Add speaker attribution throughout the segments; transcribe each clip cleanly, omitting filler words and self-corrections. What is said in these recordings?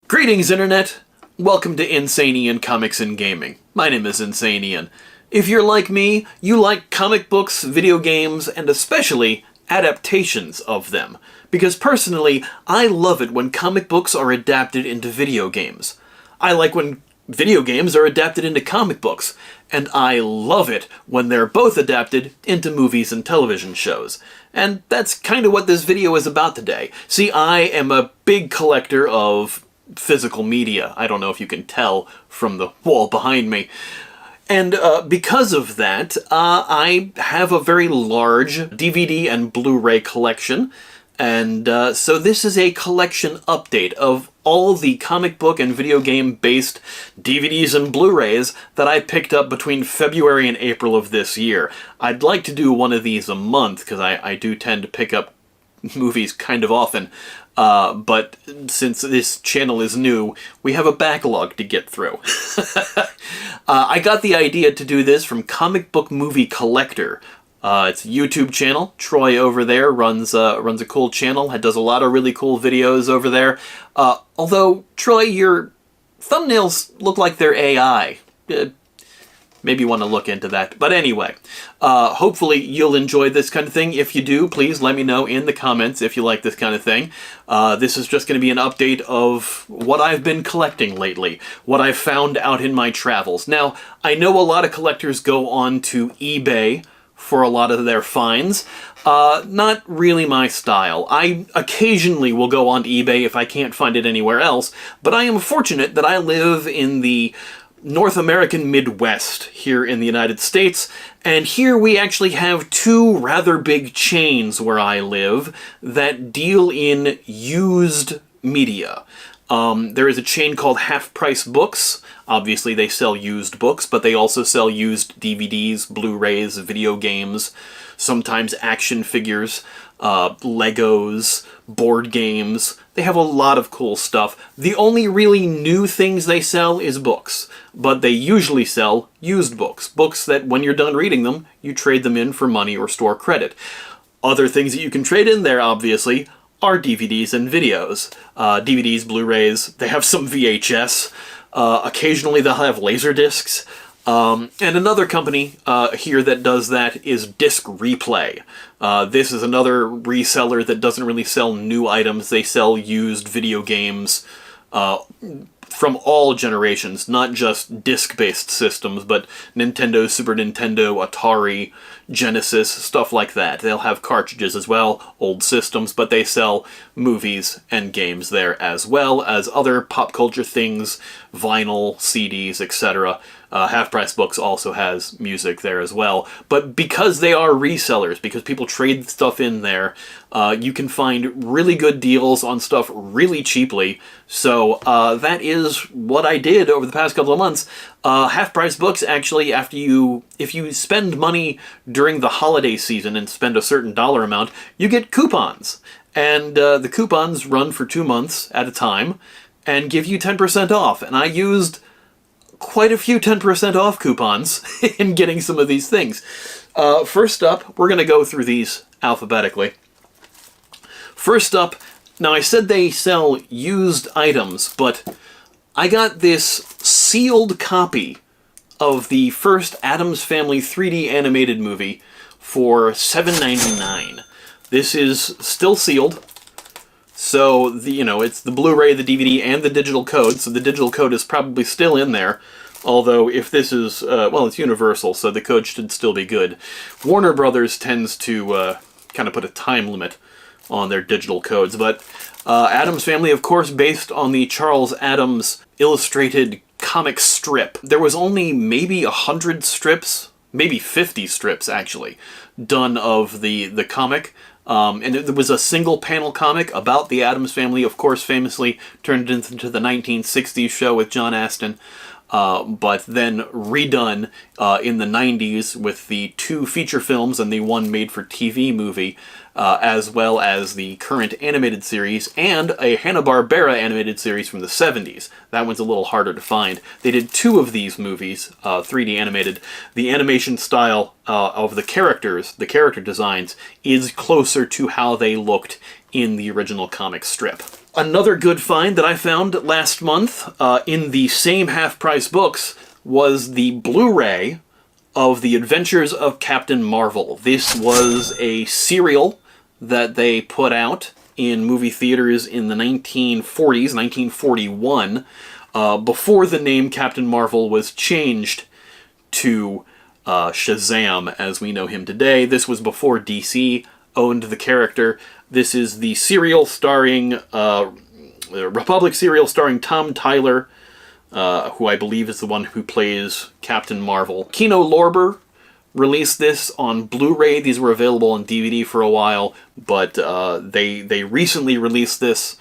Speaker 1: Greetings, Internet! Welcome to Insane Ian Comics and Gaming. My name is Insane Ian. If you're like me, you like comic books, video games, and especially adaptations of them. Because personally, I love it when comic books are adapted into video games. I like when video games are adapted into comic books, and I love it when they're both adapted into movies and television shows. And that's kind of what this video is about today. See, I am a big collector of physical media. I don't know if you can tell from the wall behind me. And because of that, I have a very large DVD and Blu Ray collection. And so this is a collection update of all the comic book and video game based DVDs and Blu Rays that I picked up between February and April of this year. I'd like to do one of these a month, because I do tend to pick up movies kind of often. But since this channel is new, we have a backlog to get through. I got the idea to do this from ComicBookMovieCollector. It's a YouTube channel. Troy over there runs a cool channel. Does a lot of really cool videos over there. Although, Troy, your thumbnails look like they're AI. Maybe you want to look into that. But anyway, hopefully you'll enjoy this kind of thing. If you do, please let me know in the comments if you like this kind of thing. This is just going to be an update of what I've been collecting lately, what I've found out in my travels. Now, I know a lot of collectors go on to eBay for a lot of their finds. Not really my style. I occasionally will go on eBay if I can't find it anywhere else, but I am fortunate that I live in the North American Midwest here in the United States, and here we actually have two rather big chains where I live that deal in used media. There is a chain called Half Price Books. Obviously they sell used books, but they also sell used DVDs, Blu Rays, video games, sometimes action figures, Legos, board games. They have a lot of cool stuff. The only really new things they sell is books, but they usually sell used books. Books that when you're done reading them, you trade them in for money or store credit. Other things that you can trade in there, obviously, are DVDs and videos. DVDs, Blu Rays, they have some VHS. Occasionally they'll have laser discs. And another company here that does that is Disc Replay. This is another reseller that doesn't really sell new items. They sell used video games from all generations, not just disc-based systems, but Nintendo, Super Nintendo, Atari, Genesis, stuff like that. They'll have cartridges as well, old systems, but they sell movies and games there as well as other pop culture things, vinyl, CDs, etc. Half Price Books also has music there as well. But because they are resellers, because people trade stuff in there, you can find really good deals on stuff really cheaply. So that is what I did over the past couple of months. Half Price Books, actually, if you spend money during the holiday season and spend a certain dollar amount, you get coupons. And the coupons run for 2 months at a time and give you 10% off. And I used quite a few 10% off coupons in getting some of these things. First up, we're going to go through these alphabetically. First up, now I said they sell used items, but I got this sealed copy of the first Addams Family 3D animated movie for $7.99. This is still sealed. So, it's the Blu-ray, the DVD, and the digital code, so the digital code is probably still in there. Although, if this is, well, it's Universal, so the code should still be good. Warner Brothers tends to kind of put a time limit on their digital codes, but Addams Family, of course, based on the Charles Addams illustrated comic strip. There was only maybe 100 strips, maybe 50 strips, actually, done of the comic. And there was a single panel comic about the Addams Family, of course, famously turned into the 1960s show with John Astin, but then redone in the 90s with the 2 feature films and the 1 made-for-TV movie, as well as the current animated series and a Hanna-Barbera animated series from the 70s. That one's a little harder to find. They did 2 of these movies, 3D animated. The animation style of the characters, the character designs, is closer to how they looked in the original comic strip. Another good find that I found last month in the same half-price books was the Blu-ray of The Adventures of Captain Marvel. This was a serial that they put out in movie theaters in the 1940s, 1941, before the name Captain Marvel was changed to Shazam as we know him today. This was before DC owned the character. This is the serial starring, Republic serial starring Tom Tyler, who I believe is the one who plays Captain Marvel. Kino Lorber released this on Blu-ray. These were available on DVD for a while, but they recently released this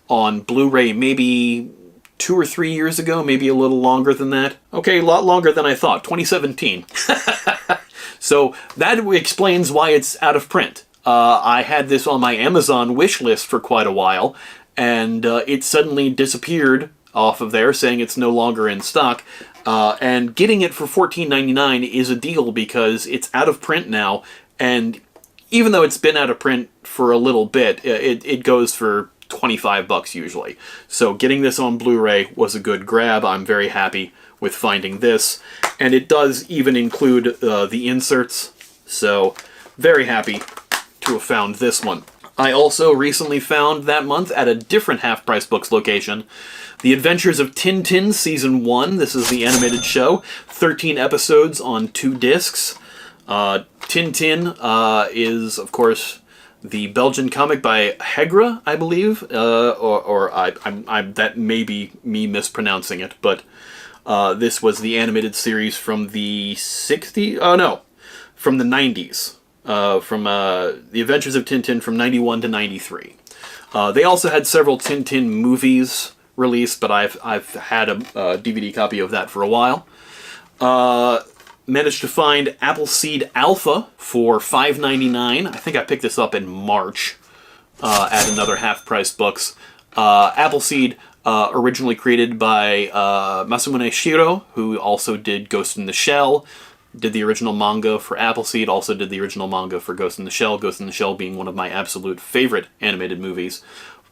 Speaker 1: on Blu-ray maybe 2 or 3 years ago, maybe a little longer than that. Okay, a lot longer than I thought, 2017. So that explains why it's out of print. I had this on my Amazon wish list for quite a while, and it suddenly disappeared off of there, saying it's no longer in stock. And getting it for $14.99 is a deal because it's out of print now, and even though it's been out of print for a little bit, it goes for $25 usually. So getting this on Blu-ray was a good grab. I'm very happy with finding this, and it does even include the inserts, so very happy to have found this one. I also recently found that month at a different half-price books location The Adventures of Tintin Season 1. This is the animated show. 13 episodes on 2 discs. Tintin is, of course, the Belgian comic by Hegra, I believe. That may be me mispronouncing it, but this was the animated series from the 60s? Oh, no. From the 90s. From The Adventures of Tintin from 91 to 93. They also had several Tintin movies released, but I've had a DVD copy of that for a while. Managed to find Appleseed Alpha for $5.99. I think I picked this up in March at another half-price books. Appleseed, originally created by Masamune Shiro, who also did Ghost in the Shell, did the original manga for Appleseed, also did the original manga for Ghost in the Shell, Ghost in the Shell being one of my absolute favorite animated movies.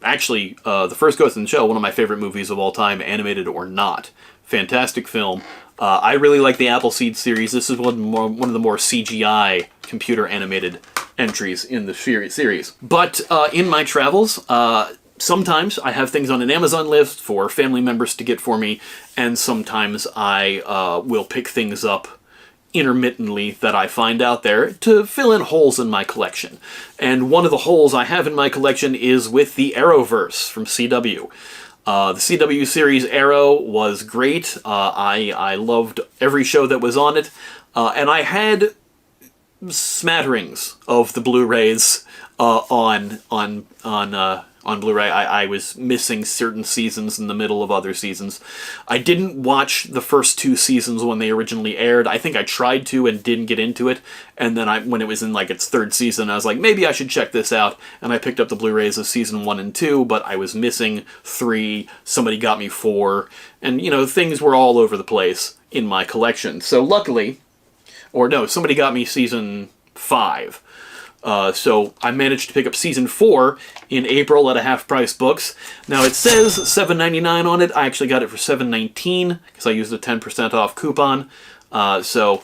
Speaker 1: Actually, the first Ghost in the Shell, one of my favorite movies of all time, animated or not. Fantastic film. I really like the Appleseed series. This is one of the more CGI computer animated entries in the series. But in my travels, sometimes I have things on an Amazon list for family members to get for me, and sometimes I will pick things up intermittently that I find out there to fill in holes in my collection. And one of the holes I have in my collection is with the Arrowverse from CW. The CW series Arrow was great. I loved every show that was on it. And I had smatterings of the Blu-rays on Blu-ray. I was missing certain seasons in the middle of other seasons. I didn't watch the first 2 seasons when they originally aired. I think I tried to and didn't get into it. And then when it was in like its 3rd season, I was like, maybe I should check this out. And I picked up the Blu-rays of season 1 and 2, but I was missing 3. Somebody got me 4. And, things were all over the place in my collection. So luckily, somebody got me season 5. So I managed to pick up season 4 in April at a half-price books. Now it says $7.99 on it. I actually got it for $7.19 because I used a 10% off coupon. So it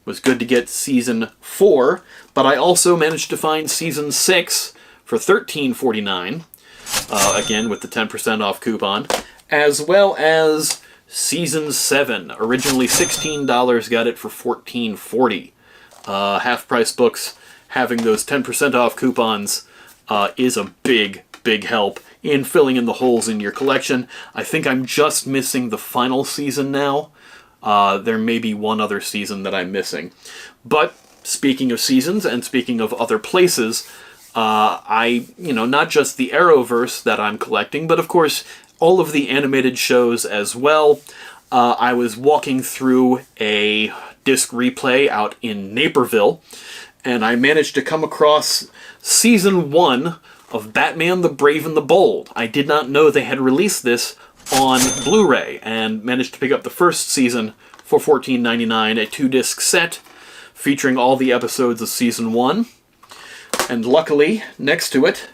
Speaker 1: was good to get season 4. But I also managed to find season 6 for $13.49. Again with the 10% off coupon. As well as season 7. Originally $16, got it for $14.40. Half-price books having those 10% off coupons is a big, big help in filling in the holes in your collection. I think I'm just missing the final season now. There may be one other season that I'm missing. But speaking of seasons and speaking of other places, not just the Arrowverse that I'm collecting, but of course all of the animated shows as well. I was walking through a disc replay out in Naperville, and I managed to come across Season 1 of Batman the Brave and the Bold. I did not know they had released this on Blu-ray, and managed to pick up the first season for $14.99, a 2-disc set featuring all the episodes of Season 1. And luckily, next to it,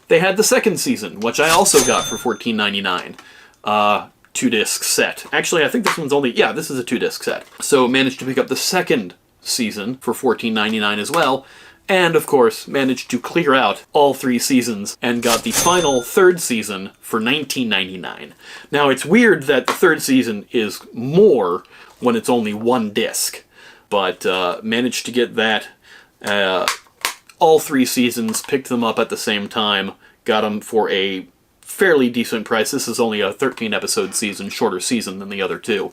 Speaker 1: they had the second season, which I also got for $14.99. 2-disc set. Actually, I think this one's only... Yeah, this is a 2-disc set. So managed to pick up the second season for $14.99 as well. And, of course, managed to clear out all 3 seasons and got the final 3rd season for $19.99. Now, it's weird that the 3rd season is more when it's only 1 disc. But managed to get that. All 3 seasons, picked them up at the same time, got them for a fairly decent price. This is only a 13-episode season, shorter season than the other 2.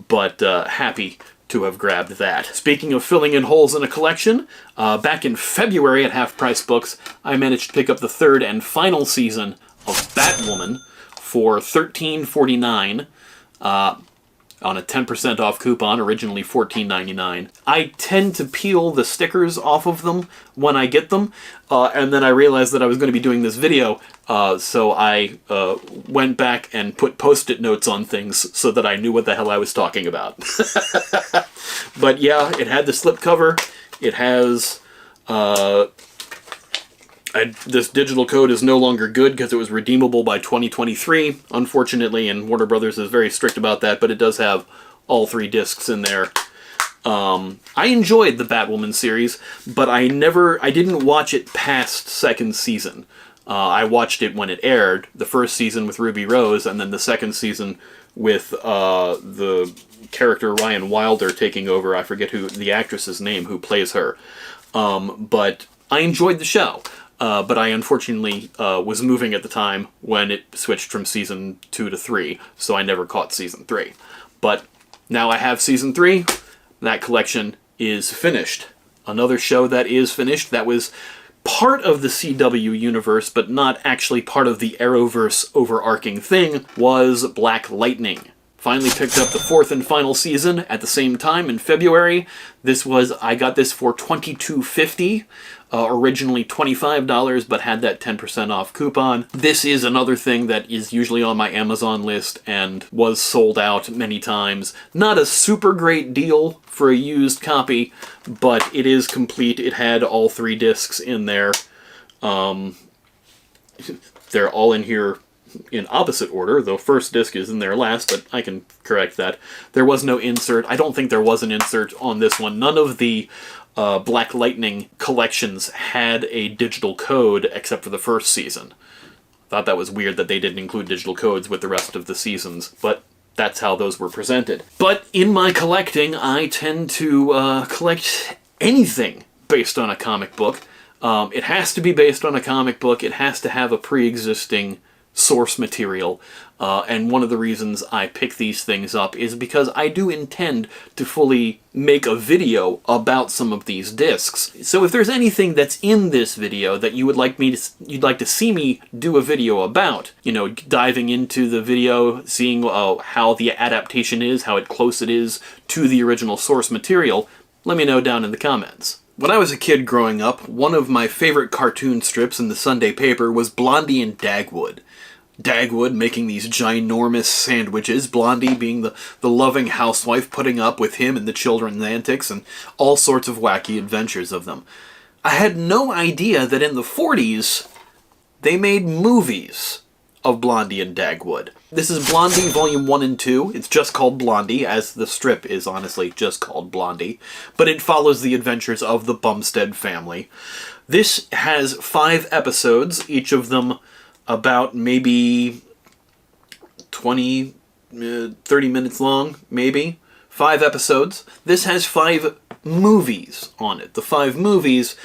Speaker 1: But happy to have grabbed that. Speaking of filling in holes in a collection, back in February at Half Price Books, I managed to pick up the 3rd and final season of Batwoman for $13.49 on a 10% off coupon, originally $14.99. I tend to peel the stickers off of them when I get them, and then I realized that I was going to be doing this video, so I went back and put post-it notes on things so that I knew what the hell I was talking about. But yeah, it had the slipcover. It has... this digital code is no longer good because it was redeemable by 2023, unfortunately, and Warner Brothers is very strict about that, but it does have all 3 discs in there. I enjoyed the Batwoman series, but I didn't watch it past 2nd season. I watched it when it aired, the 1st season with Ruby Rose, and then the 2nd season with the character Ryan Wilder taking over. I forget the actress's name who plays her. But I enjoyed the show. But I unfortunately was moving at the time when it switched from Season 2 to 3, so I never caught Season 3. But now I have Season 3, that collection is finished. Another show that is finished, that was part of the CW universe, but not actually part of the Arrowverse overarching thing, was Black Lightning. Finally picked up the 4th and final season at the same time in February. I got this for $22.50. Originally $25, but had that 10% off coupon. This is another thing that is usually on my Amazon list and was sold out many times. Not a super great deal for a used copy, but it is complete. It had all 3 discs in there. They're all in here in opposite order, though first disc is in there last, but I can correct that. There was no insert. I don't think there was an insert on this one. None of the Black Lightning collections had a digital code except for the 1st season. Thought that was weird that they didn't include digital codes with the rest of the seasons, but that's how those were presented. But in my collecting, I tend to collect anything based on a comic book. It has to be based on a comic book. It has to have a pre-existing source material, and one of the reasons I pick these things up is because I do intend to fully make a video about some of these discs. So if there's anything that's in this video that you'd like to see me do a video about, you know, diving into the video, seeing how the adaptation is, how close it is to the original source material, let me know down in the comments. When I was a kid growing up, one of my favorite cartoon strips in the Sunday paper was Blondie and Dagwood. Dagwood making these ginormous sandwiches, Blondie being the loving housewife putting up with him and the children's antics and all sorts of wacky adventures of them. I had no idea that in the 40s they made movies of Blondie and Dagwood. This is Blondie Volume 1 and 2. It's just called Blondie, as the strip is honestly just called Blondie, but it follows the adventures of the Bumstead family. This has 5 episodes, each of them about maybe 20, 30 minutes long, maybe. 5 episodes. This has 5 movies on it. The 5 movies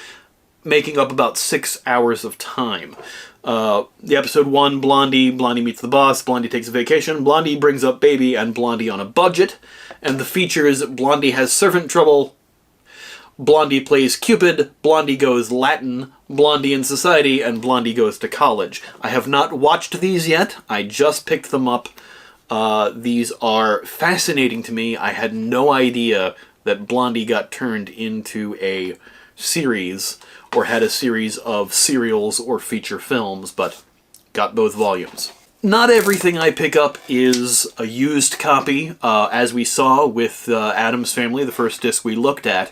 Speaker 1: making up about 6 hours of time. The episode 1, Blondie meets the boss, Blondie takes a vacation, Blondie brings up baby, and Blondie on a budget. And the features, Blondie has servant trouble, Blondie plays Cupid, Blondie goes Latin, Blondie in society, and Blondie goes to college. I have not watched these yet. I just picked them up. These are fascinating to me. I had no idea that Blondie got turned into a series, or had a series of serials or feature films, but got both volumes. Not everything I pick up is a used copy, as we saw with Addams Family, the first disc we looked at.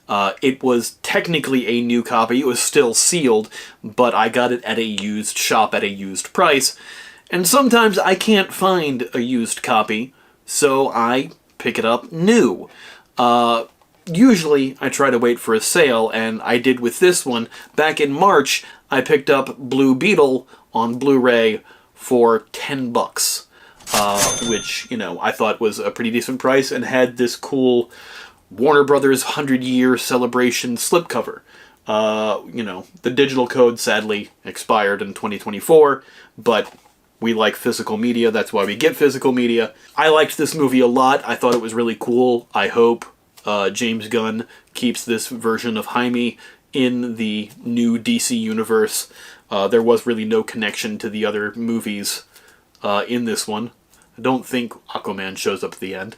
Speaker 1: It was technically a new copy. It was still sealed, but I got it at a used shop at a used price. And sometimes I can't find a used copy, so I pick it up new. Usually I try to wait for a sale, and I did with this one. Back in March, I picked up Blue Beetle on Blu-ray for $10. Which, you know, I thought was a pretty decent price, and had this cool Warner Brothers 100-year celebration slipcover. You know, the digital code sadly expired in 2024, but we like physical media, that's why we get physical media. I liked this movie a lot, I thought it was really cool. I hope James Gunn keeps this version of Jaime in the new DC universe. There was really no connection to the other movies in this one. I don't think Aquaman shows up at the end.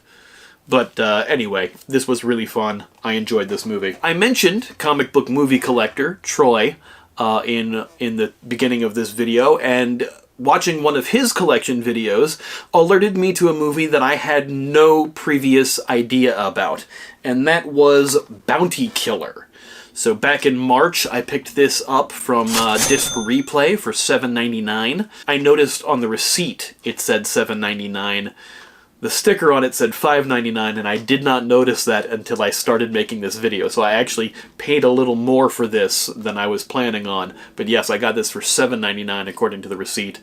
Speaker 1: But anyway, this was really fun. I enjoyed this movie. I mentioned Comic Book Movie Collector, Troy, in the beginning of this video, and watching one of his collection videos alerted me to a movie that I had no previous idea about, and that was Bounty Killer. So back in March, I picked this up from Disc Replay for $7.99. I noticed on the receipt it said $7.99. The sticker on it said $5.99, and I did not notice that until I started making this video. So I actually paid a little more for this than I was planning on. But yes, I got this for $7.99 according to the receipt.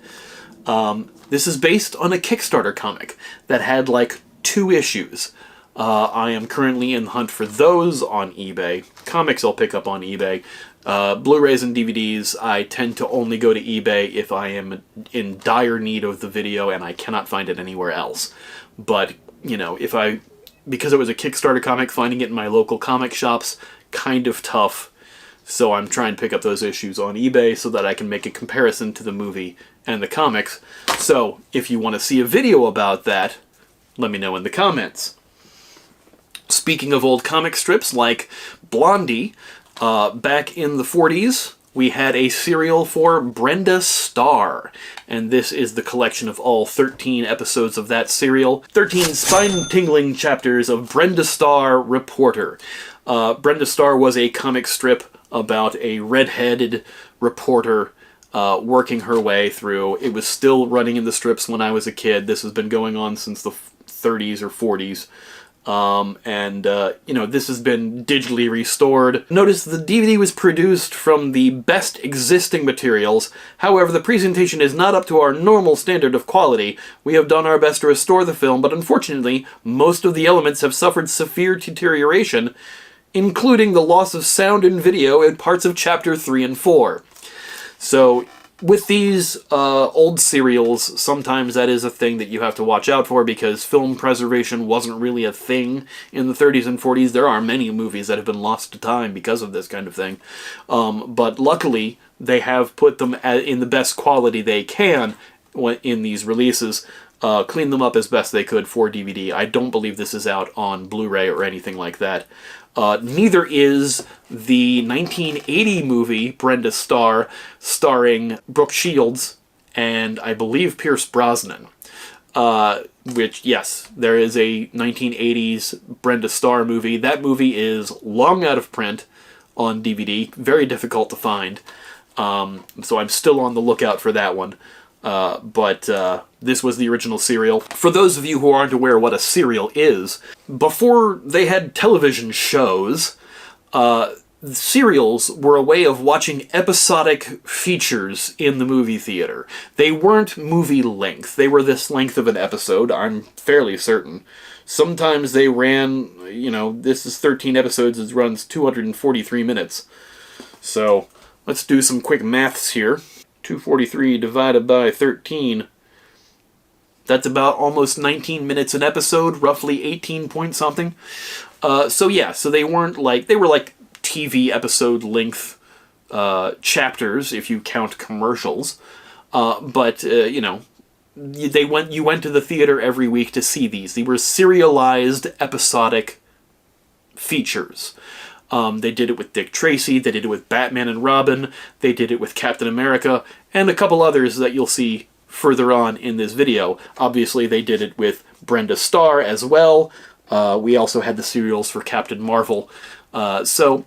Speaker 1: This is based on a Kickstarter comic that had like 2 issues. I am currently in the hunt for those on eBay. Comics I'll pick up on eBay. Blu-rays and DVDs, I tend to only go to eBay if I am in dire need of the video and I cannot find it anywhere else. But, you know, because it was a Kickstarter comic, finding it in my local comic shops, kind of tough. So I'm trying to pick up those issues on eBay so that I can make a comparison to the movie and the comics. So, if you want to see a video about that, let me know in the comments. Speaking of old comic strips like Blondie, back in the 40s, we had a serial for Brenda Starr, and this is the collection of all 13 episodes of that serial. 13 spine-tingling chapters of Brenda Starr, Reporter. Brenda Starr was a comic strip about a red-headed reporter working her way through. It was still running in the strips when I was a kid. This has been going on since the 30s or 40s. You know, this has been digitally restored. Notice the DVD was produced from the best existing materials. However, the presentation is not up to our normal standard of quality. We have done our best to restore the film, but unfortunately, most of the elements have suffered severe deterioration, including the loss of sound and video in parts of Chapter 3 and 4. So, with these old serials, sometimes that is a thing that you have to watch out for because film preservation wasn't really a thing in the 30s and 40s. There are many movies that have been lost to time because of this kind of thing. But luckily, they have put them in the best quality they can in these releases. Cleaned them up as best they could for DVD. I don't believe this is out on Blu-ray or anything like that. Neither is the 1980 movie Brenda Starr, starring Brooke Shields and I believe Pierce Brosnan. Which, yes, there is a 1980s Brenda Starr movie. That movie is long out of print on DVD, very difficult to find. So I'm still on the lookout for that one. But this was the original serial. For those of you who aren't aware what a serial is, before they had television shows, serials were a way of watching episodic features in the movie theater. They weren't movie length. They were this length of an episode, I'm fairly certain. Sometimes they ran, you know, this is 13 episodes, it runs 243 minutes. So, let's do some quick maths here. 243 divided by 13. That's about almost 19 minutes an episode, roughly 18 point something. So yeah, so they were like TV episode length chapters if you count commercials. But you know, you went to the theater every week to see these. They were serialized episodic features. They did it with Dick Tracy, they did it with Batman and Robin, they did it with Captain America, and a couple others that you'll see further on in this video. Obviously, they did it with Brenda Starr as well. We also had the serials for Captain Marvel. For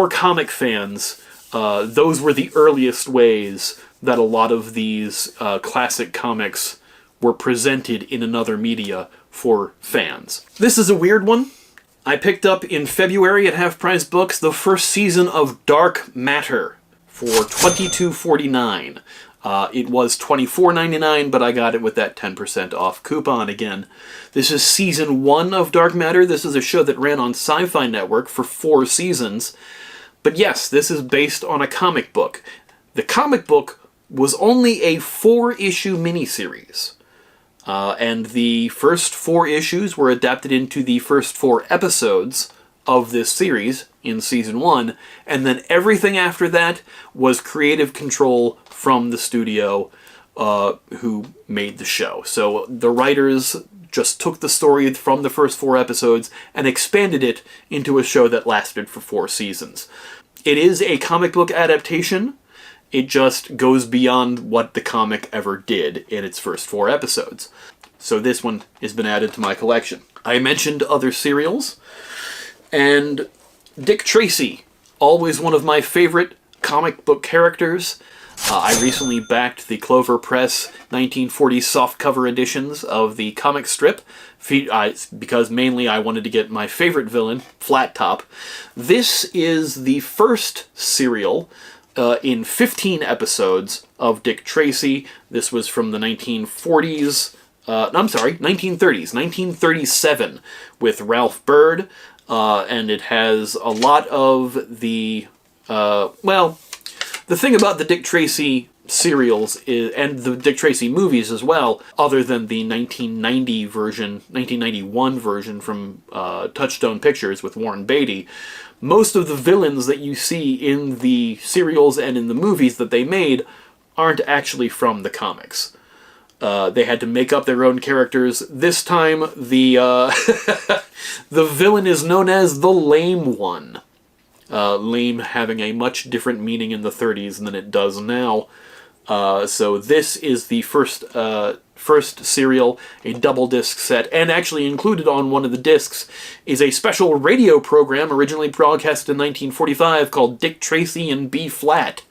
Speaker 1: comic fans, those were the earliest ways that a lot of these classic comics were presented in another media for fans. This is a weird one. I picked up in February at Half Price Books the first season of Dark Matter for $22.49. It was $24.99, but I got it with that 10% off coupon again. This is season 1 of Dark Matter. This is a show that ran on Sci-Fi Network for 4 seasons. But yes, this is based on a comic book. The comic book was only a 4-issue miniseries. And the first 4 issues were adapted into the first 4 episodes of this series in season 1, and then everything after that was creative control from the studio who made the show. So the writers just took the story from the first 4 episodes and expanded it into a show that lasted for 4 seasons. It is a comic book adaptation. It just goes beyond what the comic ever did in its first 4 episodes. So this one has been added to my collection. I mentioned other serials, and Dick Tracy, always one of my favorite comic book characters. I recently backed the Clover Press 1940s softcover editions of the comic strip, because mainly I wanted to get my favorite villain, Flat Top. This is the first serial in 15 episodes of Dick Tracy. This was from the 1940s, 1930s, 1937, with Ralph Byrd, and it has a lot of the, the thing about the Dick Tracy serials and the Dick Tracy movies as well, other than the 1991 version from Touchstone Pictures with Warren Beatty, most of the villains that you see in the serials and in the movies that they made aren't actually from the comics. They had to make up their own characters. This time, the the villain is known as the Lame One. Lame having a much different meaning in the 30s than it does now. So this is the first serial, a double disc set, and actually included on one of the discs is a special radio program originally broadcast in 1945 called Dick Tracy in B-Flat,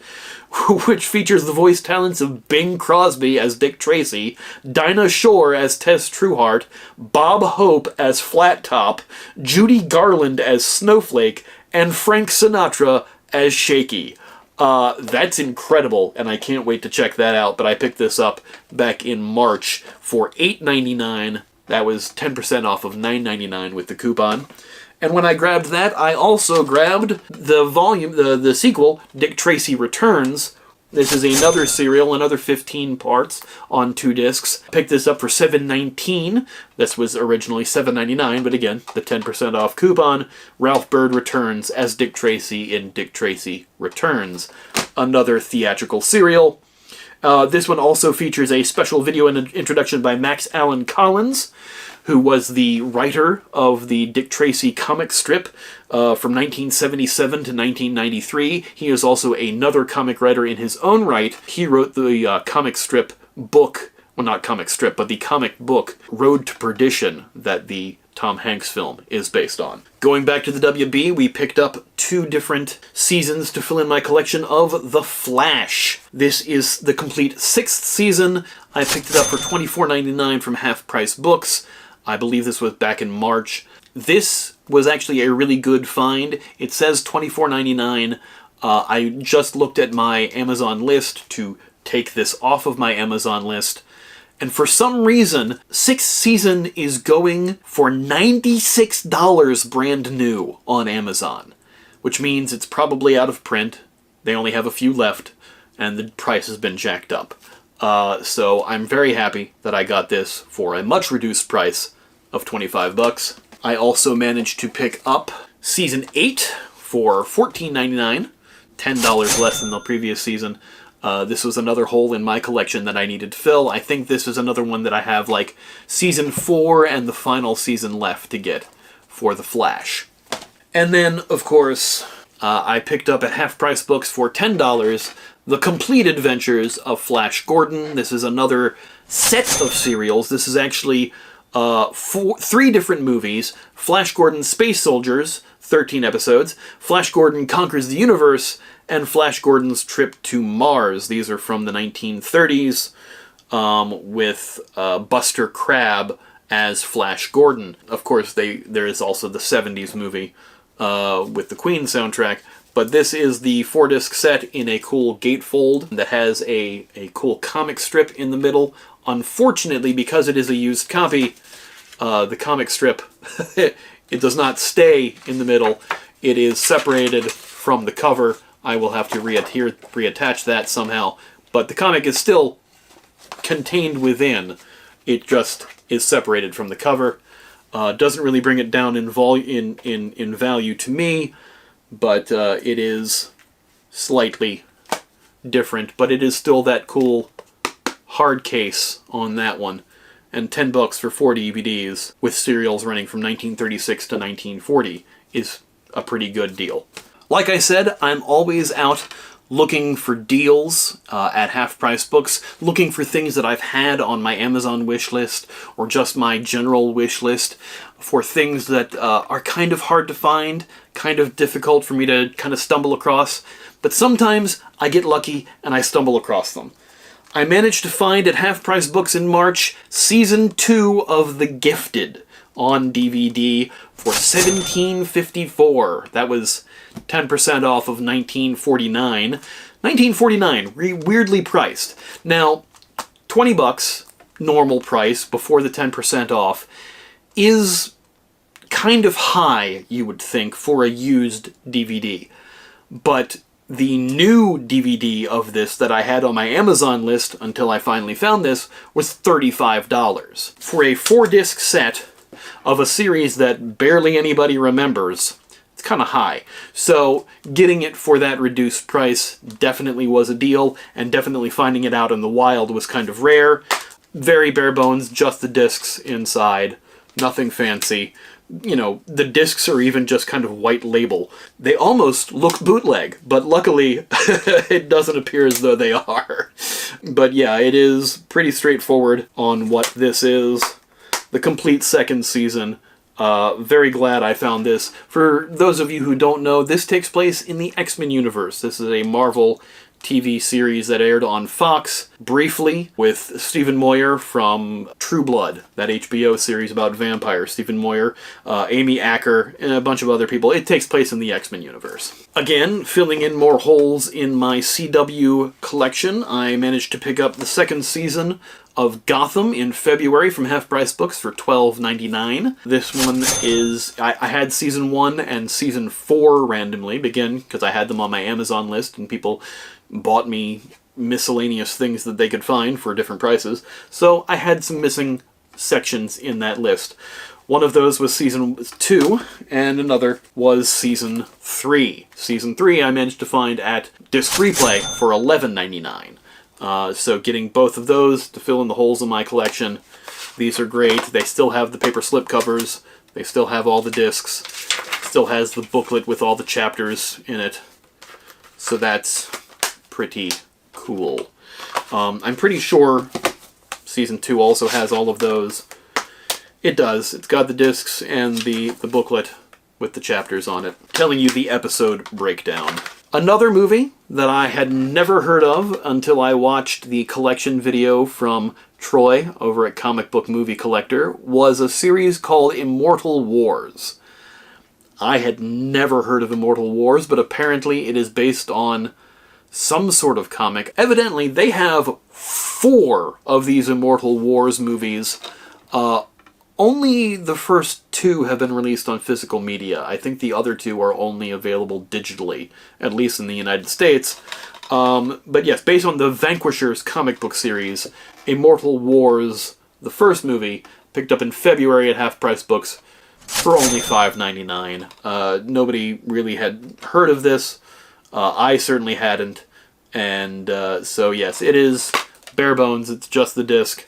Speaker 1: which features the voice talents of Bing Crosby as Dick Tracy, Dinah Shore as Tess Trueheart, Bob Hope as Flat Top, Judy Garland as Snowflake, and Frank Sinatra as Shaky. That's incredible, and I can't wait to check that out, but I picked this up back in March for $8.99. That was 10% off of $9.99 with the coupon. And when I grabbed that, I also grabbed the sequel, Dick Tracy Returns. This is another serial, another 15 parts on 2 discs. Picked this up for $7.19. This was originally $7.99, but again, the 10% off coupon. Ralph Byrd returns as Dick Tracy in Dick Tracy Returns. Another theatrical serial. This one also features a special video introduction by Max Allan Collins, who was the writer of the Dick Tracy comic strip from 1977 to 1993. He is also another comic writer in his own right. He wrote the comic strip book, well, not comic strip, but the comic book Road to Perdition that the Tom Hanks film is based on. Going back to the WB, we picked up 2 different seasons to fill in my collection of The Flash. This is the complete 6th season. I picked it up for $24.99 from Half Price Books. I believe this was back in March. This was actually a really good find. It says $24.99. I just looked at my Amazon list to take this off of my Amazon list, and for some reason, 6th season is going for $96 brand new on Amazon, which means it's probably out of print. They only have a few left, and the price has been jacked up. So I'm very happy that I got this for a much reduced price of $25. I also managed to pick up Season 8 for $14.99, $10 less than the previous season. This was another hole in my collection that I needed to fill. I think this is another one that I have like Season 4 and the final season left to get for The Flash. And then, of course, I picked up at Half Price Books for $10 The Complete Adventures of Flash Gordon. This is another set of serials. This is actually 3 different movies. Flash Gordon Space Soldiers, 13 episodes, Flash Gordon Conquers the Universe, and Flash Gordon's Trip to Mars. These are from the 1930s, with Buster Crabbe as Flash Gordon. Of course, there is also the 70s movie with the Queen soundtrack, but this is the 4-disc set in a cool gatefold that has a cool comic strip in the middle. Unfortunately, because it is a used copy, the comic strip, it does not stay in the middle. It is separated from the cover. I will have to reattach that somehow, but the comic is still contained within. It just is separated from the cover. Doesn't really bring it down in value to me, but it is slightly different. But it is still that cool hard case on that one, and $10 for 4 DVDs with serials running from 1936 to 1940 is a pretty good deal. Like I said, I'm always out looking for deals at half-price books, looking for things that I've had on my Amazon wish list or just my general wish list, for things that are kind of hard to find, kind of difficult for me to kind of stumble across, but sometimes I get lucky and I stumble across them. I managed to find at Half Price Books in March Season 2 of The Gifted on DVD for $17.54. That was 10% off of $19.49. $19.49, weirdly priced. Now, $20, normal price, before the 10% off, is kind of high, you would think, for a used DVD. But the new DVD of this that I had on my Amazon list until I finally found this was $35. For a 4-disc set of a series that barely anybody remembers, it's kind of high. So getting it for that reduced price definitely was a deal, and definitely finding it out in the wild was kind of rare. Very bare bones, just the discs inside, nothing fancy. You know, the discs are even just kind of white label. They almost look bootleg, but luckily it doesn't appear as though they are. But yeah, it is pretty straightforward on what this is. The complete second season. Very glad I found this. For those of you who don't know, this takes place in the X-Men universe. This is a Marvel TV series that aired on Fox briefly with Stephen Moyer from True Blood, that HBO series about vampires. Stephen Moyer, Amy Acker, and a bunch of other people. It takes place in the X-Men universe. Again, filling in more holes in my CW collection, I managed to pick up the second season of Gotham in February from Half Price Books for $12.99. This one is... I had Season 1 and Season 4 randomly, again, because I had them on my Amazon list, and people bought me miscellaneous things that they could find for different prices, so I had some missing sections in that list. One of those was Season 2, and another was Season 3. Season 3 I managed to find at Disc Replay for $11.99. So getting both of those to fill in the holes in my collection. These are great. They still have the paper slipcovers. They still have all the discs. Still has the booklet with all the chapters in it. So that's pretty cool. I'm pretty sure Season 2 also has all of those. It does. It's got the discs and the booklet with the chapters on it, telling you the episode breakdown. Another movie that I had never heard of until I watched the collection video from Troy over at ComicBookMovieCollector was a series called Immortal Wars. I had never heard of Immortal Wars, but apparently it is based on some sort of comic. Evidently, they have 4 of these Immortal Wars movies. Only the first 2 have been released on physical media. I think the other 2 are only available digitally, at least in the United States. But yes, based on the Vanquishers comic book series, Immortal Wars, the first movie, picked up in February at Half Price Books for only $5.99. Nobody really had heard of this. I certainly hadn't. And so yes, it is bare bones. It's just the disc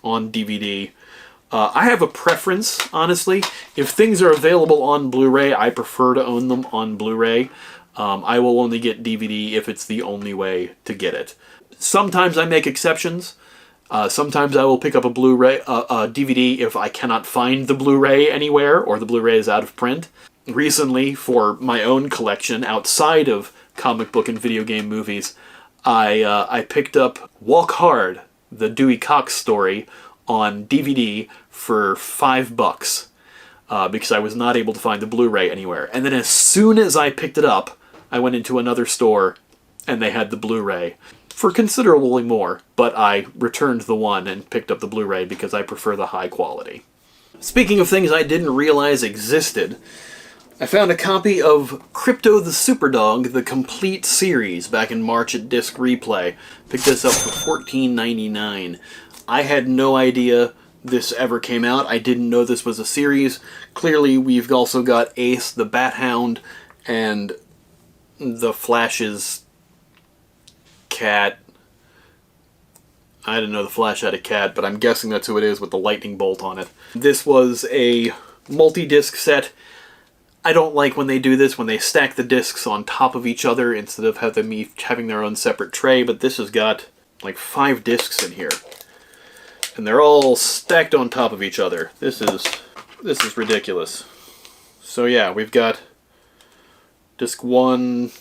Speaker 1: on DVD. I have a preference, honestly. If things are available on Blu-ray, I prefer to own them on Blu-ray. I will only get DVD if it's the only way to get it. Sometimes I make exceptions. Sometimes I will pick up a Blu-ray, DVD if I cannot find the Blu-ray anywhere, or the Blu-ray is out of print. recently, for my own collection, outside of comic book and video game movies, I picked up Walk Hard, the Dewey Cox story, on DVD for $5, because I was not able to find the Blu-ray anywhere. And then as soon as I picked it up, I went into another store, and they had the Blu-ray for considerably more, but I returned the one and picked up the Blu-ray because I prefer the high quality. Speaking of things I didn't realize existed, I found a copy of Crypto the Superdog, the complete series, back in March at Disc Replay. Picked this up for $14.99. I had no idea this ever came out. I didn't know this was a series. Clearly, we've also got Ace the Bat Hound and the Flash's cat. I didn't know the Flash had a cat, but I'm guessing that's who it is with the lightning bolt on it. This was a multi-disc set. I don't like when they do this, when they stack the discs on top of each other instead of having their own separate tray, but this has got like 5 discs in here. And they're all stacked on top of each other. This is ridiculous. So yeah, we've got disc 1,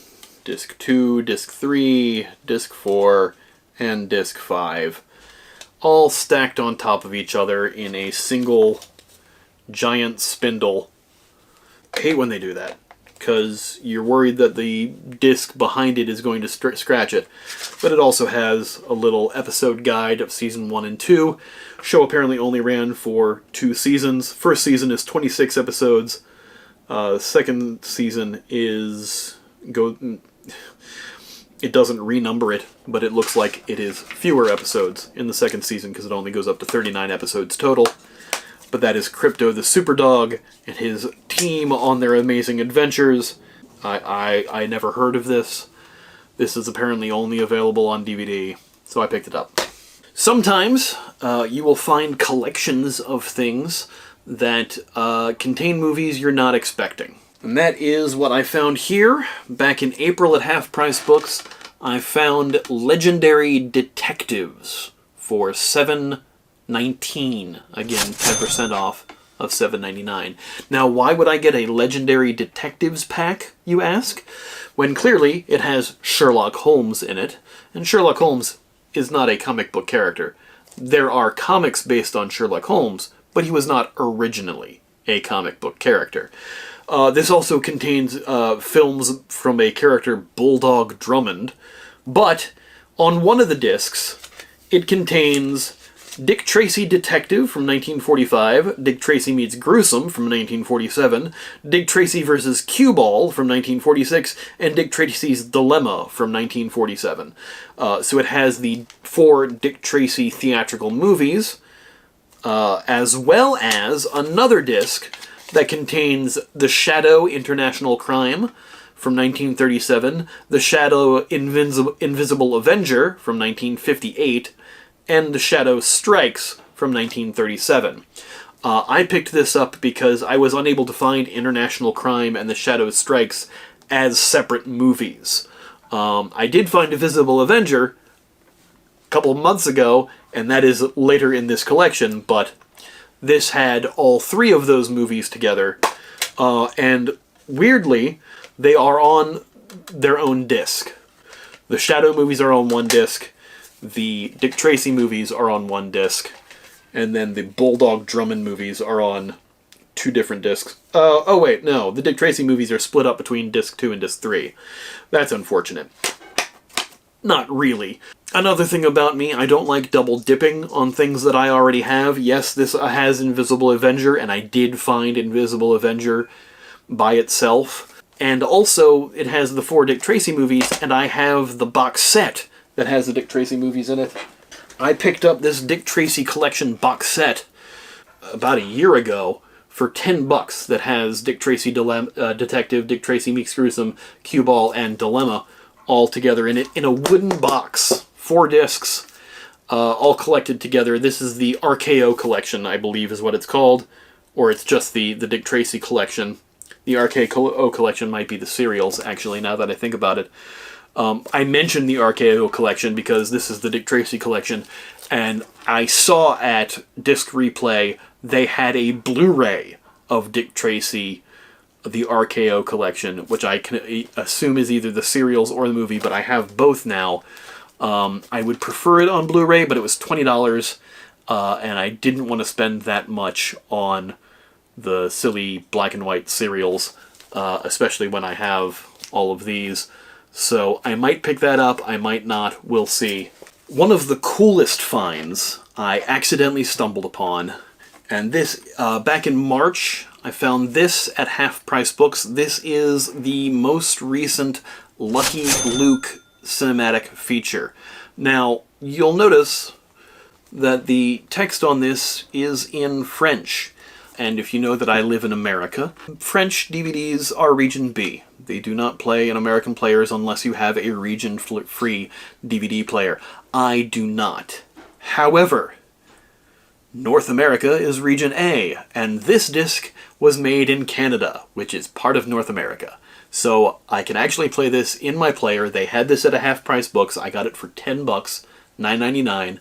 Speaker 1: disc 2, disc 3, disc 4, and disc 5. All stacked on top of each other in a single giant spindle. I hate when they do that, because you're worried that the disc behind it is going to scratch it. But it also has a little episode guide of Season 1 and 2. Show apparently only ran for 2 seasons. First season is 26 episodes. Second season is... It doesn't renumber it, but it looks like it is fewer episodes in the second season because it only goes up to 39 episodes total. But that is Crypto the Superdog and his team on their amazing adventures. I never heard of this. This is apparently only available on DVD, so I picked it up. Sometimes you will find collections of things that contain movies you're not expecting. And that is what I found here. Back in April at Half Price Books, I found Legendary Detectives for $7.19. Again, 10% off of $7.99. Now, why would I get a Legendary Detectives pack, you ask? When clearly it has Sherlock Holmes in it, and Sherlock Holmes is not a comic book character. There are comics based on Sherlock Holmes, but he was not originally a comic book character. This also contains films from a character, Bulldog Drummond, but on one of the discs, it contains Dick Tracy Detective from 1945, Dick Tracy Meets Gruesome from 1947, Dick Tracy vs. Cue Ball from 1946, and Dick Tracy's Dilemma from 1947. So it has the 4 Dick Tracy theatrical movies, as well as another disc that contains The Shadow International Crime from 1937, The Shadow Invisible Avenger from 1958, and The Shadow Strikes from 1937. I picked this up because I was unable to find International Crime and The Shadow Strikes as separate movies. I did find Invisible Avenger a couple of months ago, and that is later in this collection, but this had all 3 of those movies together, and weirdly, they are on their own disc. The Shadow movies are on one disc, the Dick Tracy movies are on one disc, and then the Bulldog Drummond movies are on 2 different discs. Oh wait, no, the Dick Tracy movies are split up between disc 2 and disc 3. That's unfortunate. Not really. Another thing about me, I don't like double dipping on things that I already have. Yes, this has Invisible Avenger, and I did find Invisible Avenger by itself. And also, it has the 4 Dick Tracy movies, and I have the box set that has the Dick Tracy movies in it. I picked up this Dick Tracy collection box set about a year ago for $10 that has Dick Tracy Detective, Dick Tracy Meets Gruesome, Cue Ball, and Dilemma all together in it in a wooden box. 4 discs, all collected together. This is the RKO collection, I believe is what it's called, or it's just the Dick Tracy collection. The RKO collection might be the serials, actually, now that I think about it. I mentioned the RKO collection because this is the Dick Tracy collection, and I saw at Disc Replay they had a Blu-ray of Dick Tracy, the RKO collection, which I can assume is either the serials or the movie, but I have both now. I would prefer it on Blu-ray, but it was $20, and I didn't want to spend that much on the silly black and white serials, especially when I have all of these. So I might pick that up, I might not, we'll see. One of the coolest finds I accidentally stumbled upon, and this, back in March, I found this at Half Price Books. This is the most recent Lucky Luke cinematic feature. Now, you'll notice that the text on this is in French. And if you know that I live in America, French DVDs are Region B. They do not play in American players unless you have a region-free DVD player. I do not. However, North America is Region A, and this disc was made in Canada, which is part of North America. So I can actually play this in my player. They had this at a Half Price Books. I got it for $10, $9.99.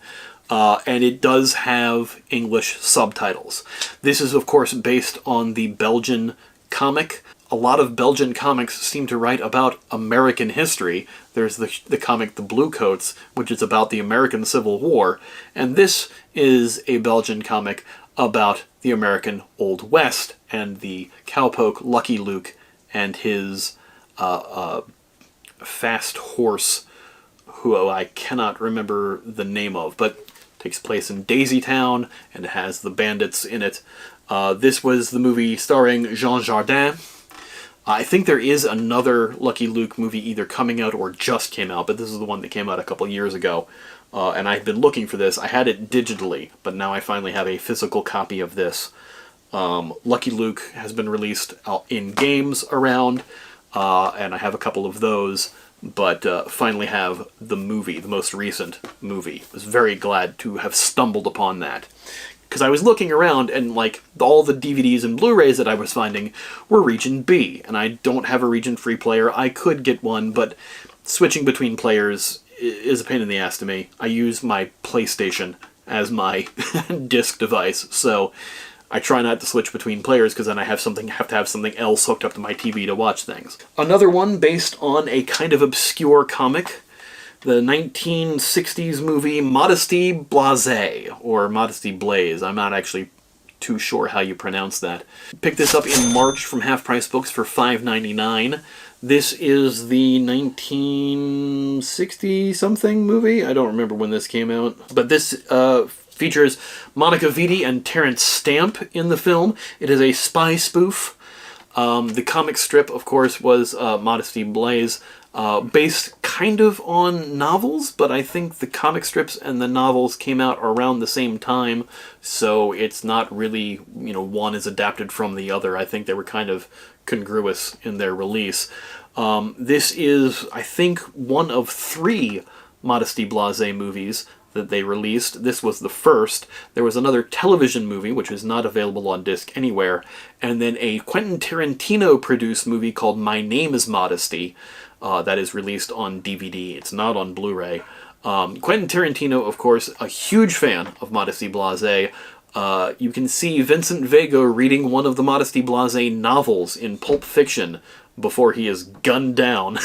Speaker 1: And it does have English subtitles. This is, of course, based on the Belgian comic. A lot of Belgian comics seem to write about American history. There's the comic The Blue Coats, which is about the American Civil War, and this is a Belgian comic about the American Old West and the cowpoke Lucky Luke and his fast horse, who I cannot remember the name of, but takes place in Daisy Town, and it has the bandits in it. This was the movie starring Jean Jardin. I think there is another Lucky Luke movie either coming out or just came out, but this is the one that came out a couple years ago. And I've been looking for this. I had it digitally, but now I finally have a physical copy of this. Lucky Luke has been released in games around, and I have a couple of those. But finally have the movie, the most recent movie. I was very glad to have stumbled upon that. Because I was looking around and, like, all the DVDs and Blu Rays that I was finding were Region B. And I don't have a region-free player. I could get one, but switching between players is a pain in the ass to me. I use my PlayStation as my disc device, so I try not to switch between players because then I have to have something else hooked up to my TV to watch things. Another one based on a kind of obscure comic, the 1960s movie Modesty Blaise, or Modesty Blaze. I'm not actually too sure how you pronounce that. Picked this up in March from Half Price Books for $5.99. This is the 1960-something movie. I don't remember when this came out. But this features Monica Vitti and Terrence Stamp in the film. It is a spy spoof. The comic strip, of course, was Modesty Blaise, based kind of on novels, but I think the comic strips and the novels came out around the same time, so it's not really, one is adapted from the other. I think they were kind of congruous in their release. This is, I think, one of 3 Modesty Blaise movies that they released. This was the first. There was another television movie, which is not available on disc anywhere, and then a Quentin Tarantino-produced movie called My Name is Modesty, that is released on DVD. It's not on Blu-ray. Quentin Tarantino, of course, a huge fan of Modesty Blaise. You can see Vincent Vega reading one of the Modesty Blaise novels in Pulp Fiction before he is gunned down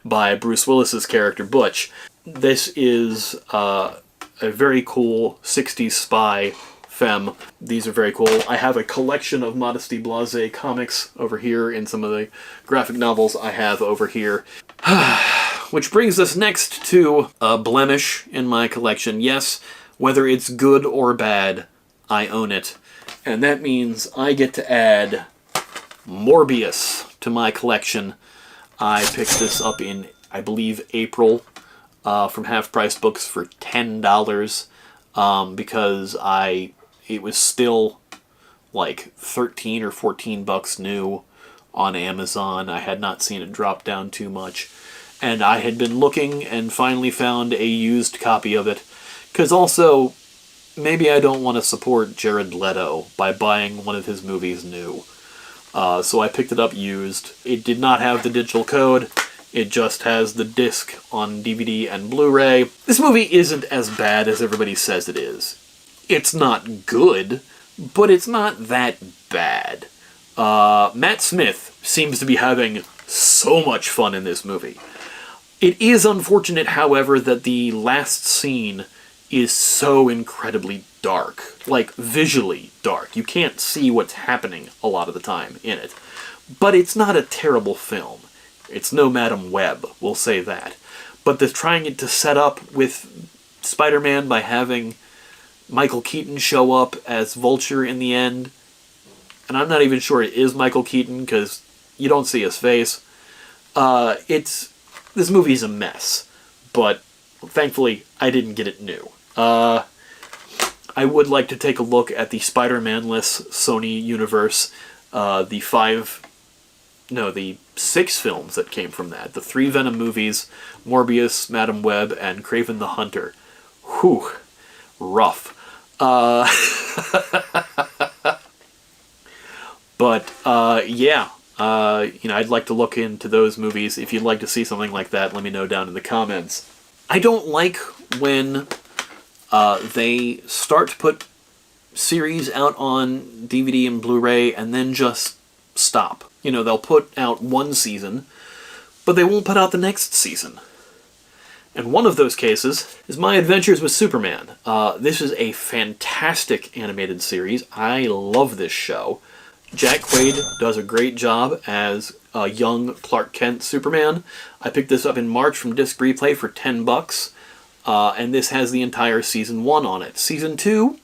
Speaker 1: by Bruce Willis's character Butch. This is a very cool 60s spy femme. These are very cool. I have a collection of Modesty Blaise comics over here in some of the graphic novels I have over here. Which brings us next to a blemish in my collection. Yes, whether it's good or bad, I own it. And that means I get to add Morbius to my collection. I picked this up in, I believe, April from Half Price Books for $10 because it was still like 13 or 14 bucks new on Amazon. I had not seen it drop down too much. And I had been looking and finally found a used copy of it. Because also, maybe I don't want to support Jared Leto by buying one of his movies new. So I picked it up used. It did not have the digital code. It just has the disc on DVD and Blu-ray. This movie isn't as bad as everybody says it is. It's not good, but it's not that bad. Matt Smith seems to be having so much fun in this movie. It is unfortunate, however, that the last scene is so incredibly dark. Like, visually dark. You can't see what's happening a lot of the time in it. But it's not a terrible film. It's no Madam Web, we'll say that. But they're trying to set up with Spider-Man by having Michael Keaton show up as Vulture in the end. And I'm not even sure it is Michael Keaton, because you don't see his face. This movie's a mess. But, thankfully, I didn't get it new. I would like to take a look at the Spider-Man-less Sony universe. The 6 films that came from that. The 3 Venom movies, Morbius, Madam Web, and Kraven the Hunter. Whew. Rough. But, yeah. I'd like to look into those movies. If you'd like to see something like that, let me know down in the comments. I don't like when they start to put series out on DVD and Blu Ray and then just stop. They'll put out one season, but they won't put out the next season. And one of those cases is My Adventures with Superman. This is a fantastic animated series. I love this show. Jack Quaid does a great job as a young Clark Kent Superman. I picked this up in March from Disc Replay for $10, and this has the entire Season 1 on it. Season 2,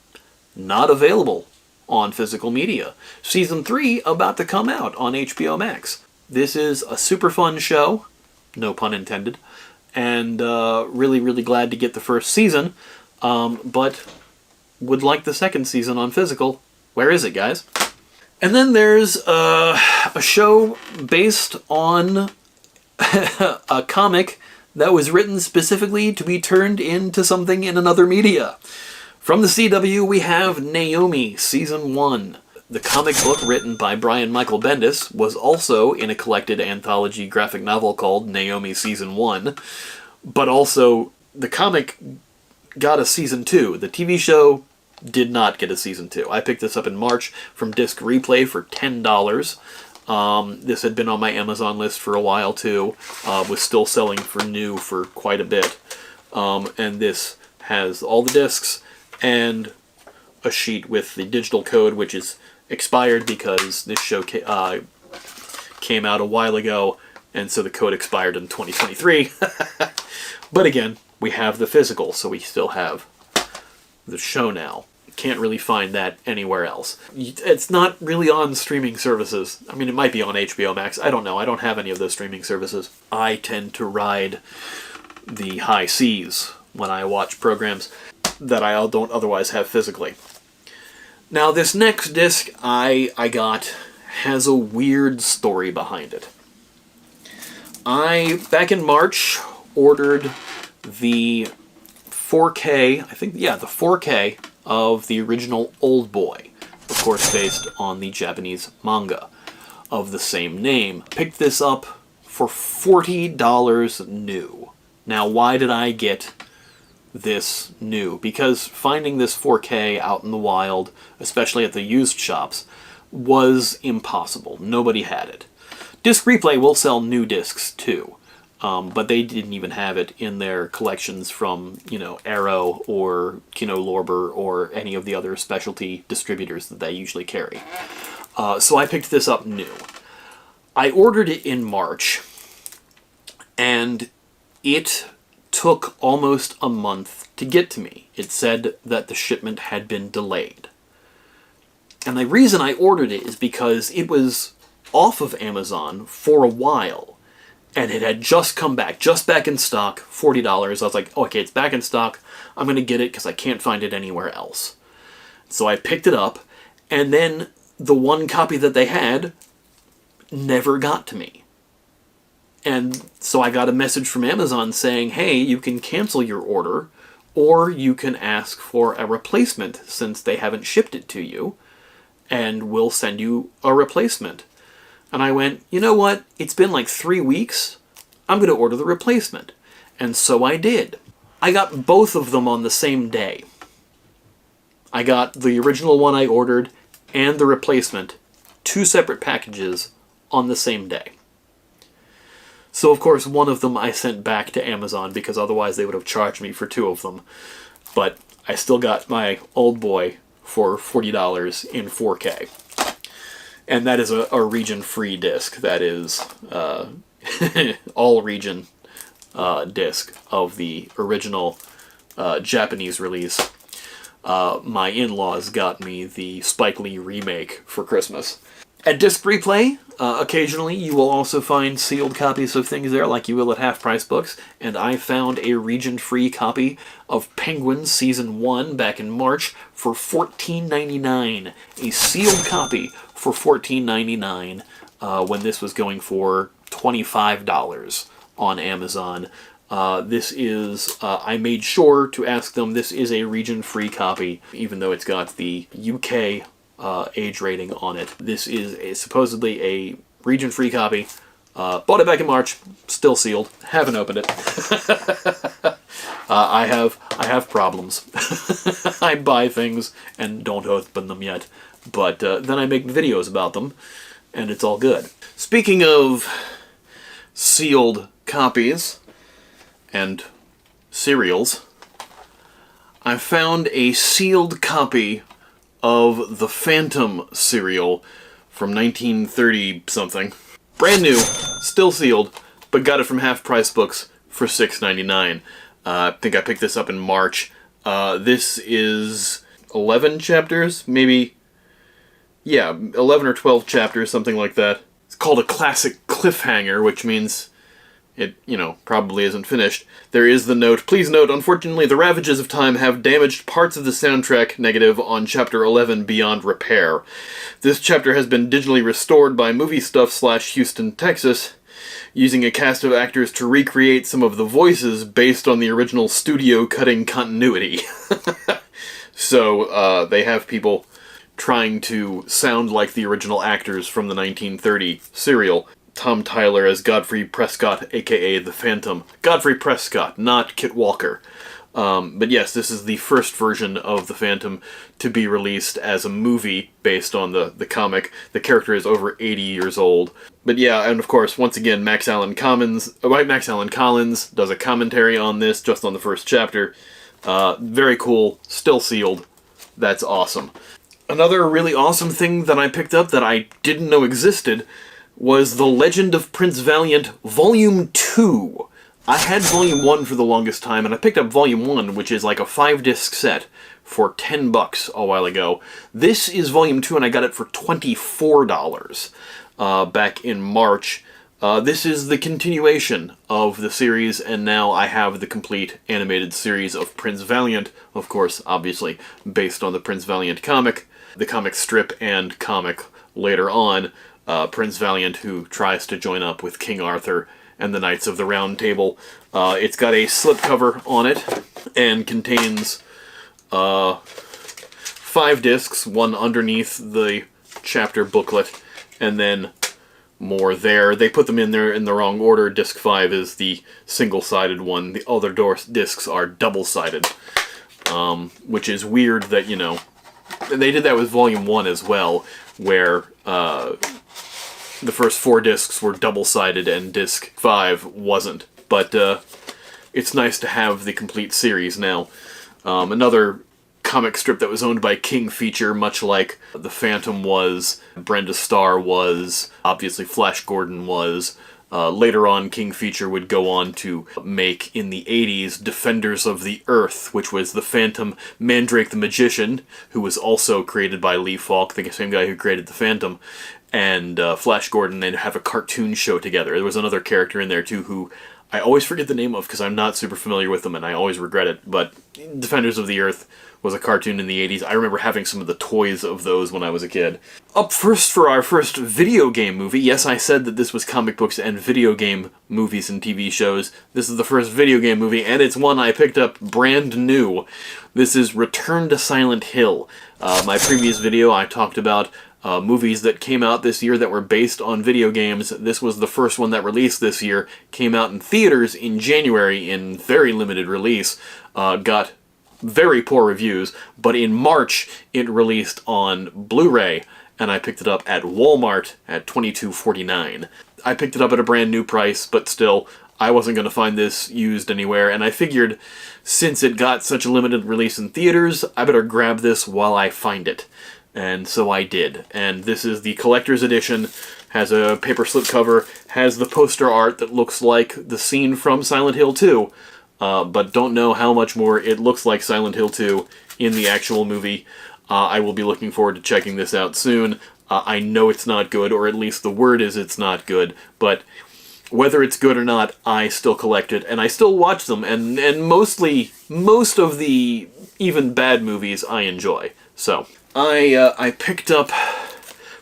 Speaker 1: not available on physical media. Season 3, about to come out on HBO Max. This is a super fun show, no pun intended, and really, really glad to get the first season, but would like the second season on physical. Where is it, guys? And then there's a show based on a comic that was written specifically to be turned into something in another media. From the CW, we have Naomi, Season 1. The comic book, written by Brian Michael Bendis, was also in a collected anthology graphic novel called Naomi Season 1. But also, the comic got a Season 2. The TV show did not get a Season 2. I picked this up in March from Disc Replay for $10. This had been on my Amazon list for a while too. Was still selling for new for quite a bit. And this has all the discs and a sheet with the digital code, which is expired because this show came out a while ago, and so the code expired in 2023. But again, we have the physical, so we still have the show now. Can't really find that anywhere else. It's not really on streaming services. I mean, it might be on HBO Max. I don't know. I don't have any of those streaming services. I tend to ride the high seas when I watch programs that I don't otherwise have physically. Now, this next disc I got has a weird story behind it. I, back in March, ordered the 4K, the 4K of the original Old Boy, of course based on the Japanese manga of the same name. Picked this up for $40 new. Now, why did I get this new? Because finding this 4K out in the wild, especially at the used shops, was impossible. Nobody had it. Disc Replay will sell new discs too. But they didn't even have it in their collections from, Arrow or Kino Lorber or any of the other specialty distributors that they usually carry. So I picked this up new. I ordered it in March, and it took almost a month to get to me. It said that the shipment had been delayed. And the reason I ordered it is because it was off of Amazon for a while. And it had just come back, just back in stock, $40. I was like, okay, it's back in stock. I'm going to get it because I can't find it anywhere else. So I picked it up, and then the one copy that they had never got to me. And so I got a message from Amazon saying, hey, you can cancel your order, or you can ask for a replacement since they haven't shipped it to you, and we'll send you a replacement. And I went, you know what? It's been like 3 weeks. I'm going to order the replacement. And so I did. I got both of them on the same day. I got the original one I ordered and the replacement 2 separate packages on the same day. So of course one of them I sent back to Amazon because otherwise they would have charged me for 2 of them. But I still got my Old Boy for $40 in 4K. And that is a region-free disc. That is all-region disc of the original Japanese release. My in-laws got me the Spike Lee remake for Christmas. At Disc Replay, occasionally you will also find sealed copies of things there, like you will at Half Price Books, and I found a region-free copy of Penguin Season 1 back in March for $14.99. A sealed copy for $14.99 when this was going for $25 on Amazon. This is, I made sure to ask them, this is a region-free copy, even though it's got the UK age rating on it. This is supposedly a region-free copy. Bought it back in March, still sealed. Haven't opened it. I have problems. I buy things and don't open them yet, but then I make videos about them, and it's all good. Speaking of sealed copies and cereals, I found a sealed copy of the Phantom cereal from 1930-something. Brand new, still sealed, but got it from Half Price Books for $6.99. I think I picked this up in March. This is 11 chapters, maybe, yeah, 11 or 12 chapters, something like that. It's called a classic cliffhanger, which means it, probably isn't finished. There is the note, please note, unfortunately the ravages of time have damaged parts of the soundtrack negative on Chapter 11 Beyond Repair. This chapter has been digitally restored by Movie Stuff / Houston, Texas, using a cast of actors to recreate some of the voices based on the original studio cutting continuity. So, they have people trying to sound like the original actors from the 1930 serial. Tom Tyler as Godfrey Prescott, aka the Phantom. Godfrey Prescott, not Kit Walker. But yes, this is the first version of the Phantom to be released as a movie based on the comic. The character is over 80 years old. But yeah, and of course, once again, Max Allan Collins does a commentary on this, just on the first chapter. Very cool, still sealed. That's awesome. Another really awesome thing that I picked up that I didn't know existed was The Legend of Prince Valiant Volume 2. I had Volume 1 for the longest time, and I picked up Volume 1, which is like a 5-disc set, for $10 a while ago. This is Volume 2, and I got it for $24 back in March. This is the continuation of the series, and now I have the complete animated series of Prince Valiant, of course, obviously, based on the Prince Valiant comic, the comic strip and comic later on. Prince Valiant, who tries to join up with King Arthur and the Knights of the Round Table. It's got a slipcover on it and contains 5 discs, one underneath the chapter booklet, and then more there. They put them in there in the wrong order. Disc 5 is the single-sided one. The other discs are double-sided, which is weird that, they did that with Volume 1 as well, where the first 4 discs were double-sided and disc 5 wasn't. But it's nice to have the complete series now. Another comic strip that was owned by King Feature, much like the Phantom was, Brenda Starr was, obviously Flash Gordon was. Later on, King Feature would go on to make, in the 80s, Defenders of the Earth, which was the Phantom, Mandrake the Magician, who was also created by Lee Falk, the same guy who created the Phantom, and Flash Gordon. They'd have a cartoon show together. There was another character in there, too, who I always forget the name of because I'm not super familiar with them, and I always regret it, but Defenders of the Earth was a cartoon in the 80s. I remember having some of the toys of those when I was a kid. Up first for our first video game movie. Yes, I said that this was comic books and video game movies and TV shows. This is the first video game movie, and it's one I picked up brand new. This is Return to Silent Hill. My previous video, I talked about movies that came out this year that were based on video games. This was the first one that released this year. Came out in theaters in January in very limited release. Got very poor reviews, but in March it released on Blu-ray, and I picked it up at Walmart at $22.49. I picked it up at a brand new price, but still, I wasn't going to find this used anywhere, and I figured since it got such a limited release in theaters, I better grab this while I find it. And so I did. And this is the collector's edition, has a paper slipcover, has the poster art that looks like the scene from Silent Hill 2, but don't know how much more it looks like Silent Hill 2 in the actual movie. I will be looking forward to checking this out soon. I know it's not good, or at least the word is it's not good, but whether it's good or not, I still collect it, and I still watch them, and most of the even bad movies I enjoy. So, I picked up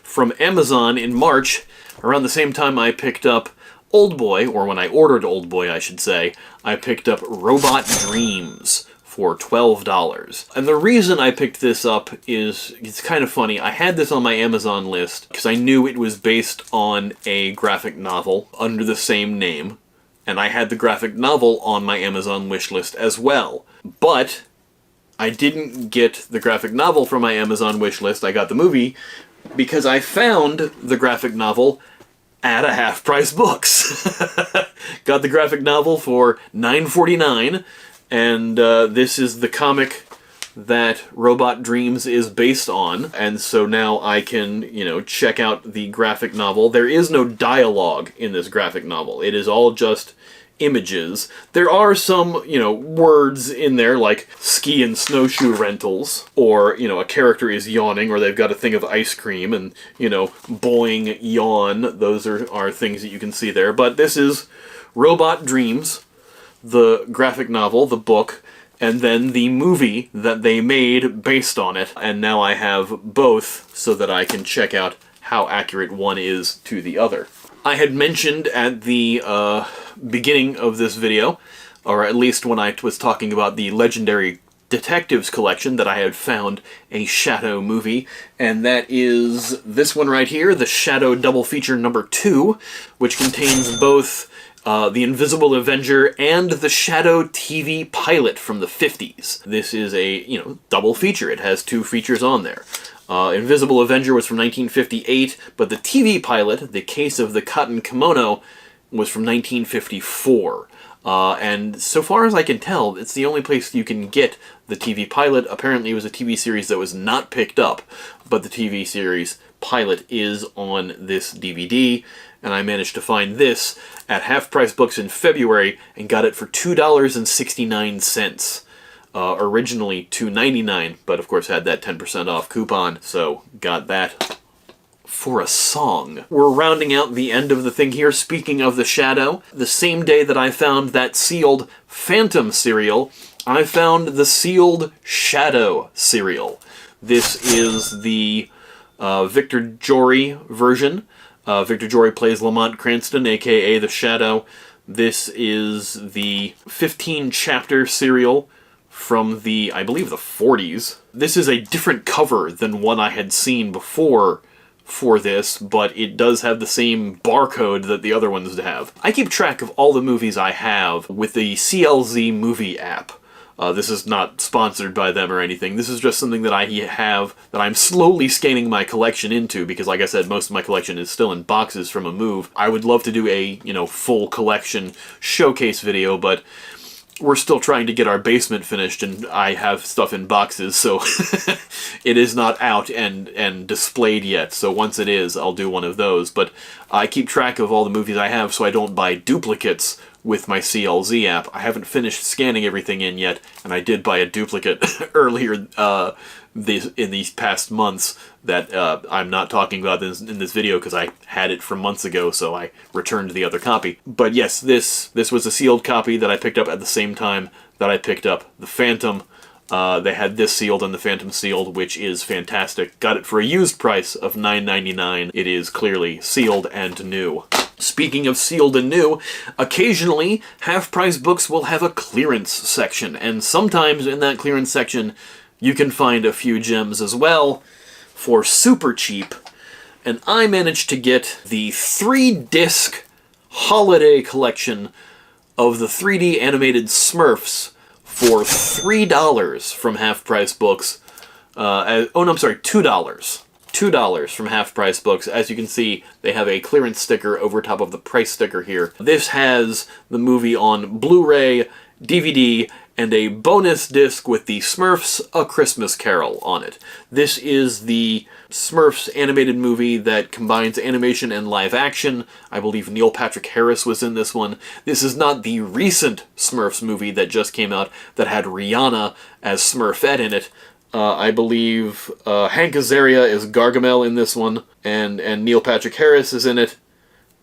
Speaker 1: from Amazon in March, around the same time I picked up Oldboy, or when I ordered Oldboy, I should say, I picked up Robot Dreams for $12. And the reason I picked this up is, it's kind of funny, I had this on my Amazon list because I knew it was based on a graphic novel under the same name, and I had the graphic novel on my Amazon wish list as well. But I didn't get the graphic novel from my Amazon wish list, I got the movie, because I found the graphic novel at a Half Price Books. Got the graphic novel for $9.49, and this is the comic that Robot Dreams is based on, and so now I can, check out the graphic novel. There is no dialogue in this graphic novel. It is all just images. There are some, words in there, like ski and snowshoe rentals, or, a character is yawning, or they've got a thing of ice cream, and, boing, yawn. Those are things that you can see there. But this is Robot Dreams, the graphic novel, the book, and then the movie that they made based on it. And now I have both so that I can check out how accurate one is to the other. I had mentioned at the beginning of this video, or at least when I was talking about the Legendary Detectives collection, that I had found a Shadow movie, and that is this one right here, the Shadow Double Feature number 2, which contains both The Invisible Avenger and the Shadow TV pilot from the 50s. This is a, double feature. It has 2 features on there. Invisible Avenger was from 1958, but the TV pilot, The Case of the Cotton Kimono, was from 1954. And so far as I can tell, it's the only place you can get the TV pilot. Apparently it was a TV series that was not picked up, but the TV series pilot is on this DVD, and I managed to find this at Half Price Books in February and got it for $2.69. Originally $2.99, but of course had that 10% off coupon, so got that for a song. We're rounding out the end of the thing here. Speaking of the Shadow, the same day that I found that sealed Phantom cereal, I found the sealed Shadow cereal. This is the Victor Jory version. Victor Jory plays Lamont Cranston, aka the Shadow. This is the 15-chapter serial from the, I believe, the 40s. This is a different cover than one I had seen before for this, but it does have the same barcode that the other ones have. I keep track of all the movies I have with the CLZ movie app. This is not sponsored by them or anything. This is just something that I have that I'm slowly scanning my collection into, because like I said, most of my collection is still in boxes from a move. I would love to do a, full collection showcase video, but we're still trying to get our basement finished, and I have stuff in boxes, so it is not out and displayed yet. So once it is, I'll do one of those. But I keep track of all the movies I have so I don't buy duplicates with my CLZ app. I haven't finished scanning everything in yet, and I did buy a duplicate earlier in these past months that I'm not talking about in this video because I had it from months ago, so I returned the other copy. But yes, this was a sealed copy that I picked up at the same time that I picked up the Phantom. They had this sealed and the Phantom sealed, which is fantastic. Got it for a used price of $9.99. It is clearly sealed and new. Speaking of sealed and new, occasionally Half Price Books will have a clearance section, and sometimes in that clearance section you can find a few gems as well for super cheap. And I managed to get the 3-disc holiday collection of the 3D animated Smurfs for $3 from Half Price Books. $2. $2 from Half Price Books. As you can see, they have a clearance sticker over top of the price sticker here. This has the movie on Blu-ray, DVD, and a bonus disc with the Smurfs: A Christmas Carol on it. This is the Smurfs animated movie that combines animation and live action. I believe Neil Patrick Harris was in this one. This is not the recent Smurfs movie that just came out that had Rihanna as Smurfette in it. I believe Hank Azaria is Gargamel in this one, and Neil Patrick Harris is in it.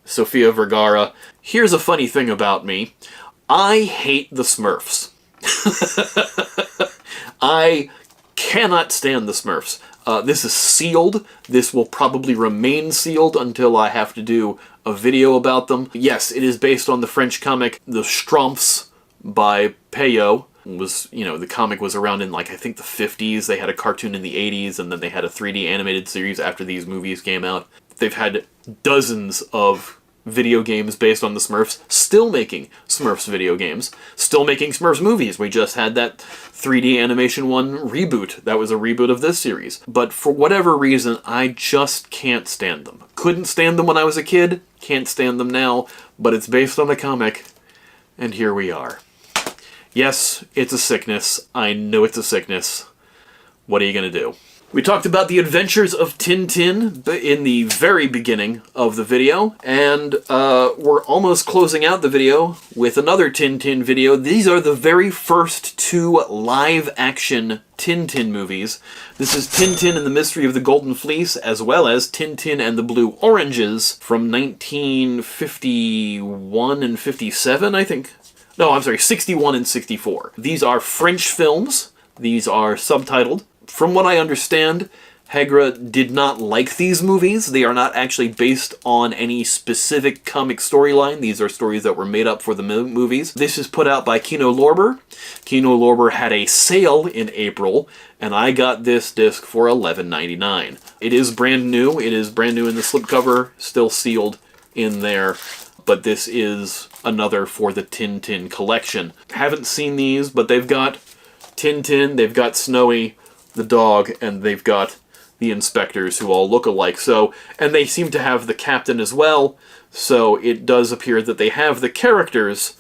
Speaker 1: Sofia Vergara. Here's a funny thing about me. I hate the Smurfs. I cannot stand the Smurfs. This is sealed. This will probably remain sealed until I have to do a video about them. Yes, it is based on the French comic The Schtroumpfs by Peyo. The comic was around in, I think the 50s. They had a cartoon in the 80s, and then they had a 3D animated series after these movies came out. They've had dozens of video games based on the Smurfs, still making Smurfs video games, still making Smurfs movies. We just had that 3D animation one reboot. That was a reboot of this series. But for whatever reason, I just can't stand them. Couldn't stand them when I was a kid, can't stand them now, but it's based on a comic, and here we are. Yes, it's a sickness. I know it's a sickness. What are you gonna do? We talked about the adventures of Tintin in the very beginning of the video, and we're almost closing out the video with another Tintin video. These are the very first two live-action Tintin movies. This is Tintin and the Mystery of the Golden Fleece, as well as Tintin and the Blue Oranges from 1951 and 57, I think. No, I'm sorry, 61 and 64. These are French films. These are subtitled. From what I understand, Hegra did not like these movies. They are not actually based on any specific comic storyline. These are stories that were made up for the movies. This is put out by Kino Lorber. Kino Lorber had a sale in April, and I got this disc for $11.99. It is brand new. It is brand new in the slipcover, still sealed in there. But this is another for the Tintin collection. Haven't seen these, but they've got Tintin, they've got Snowy the dog, and they've got the inspectors who all look alike. So, and they seem to have the captain as well, so it does appear that they have the characters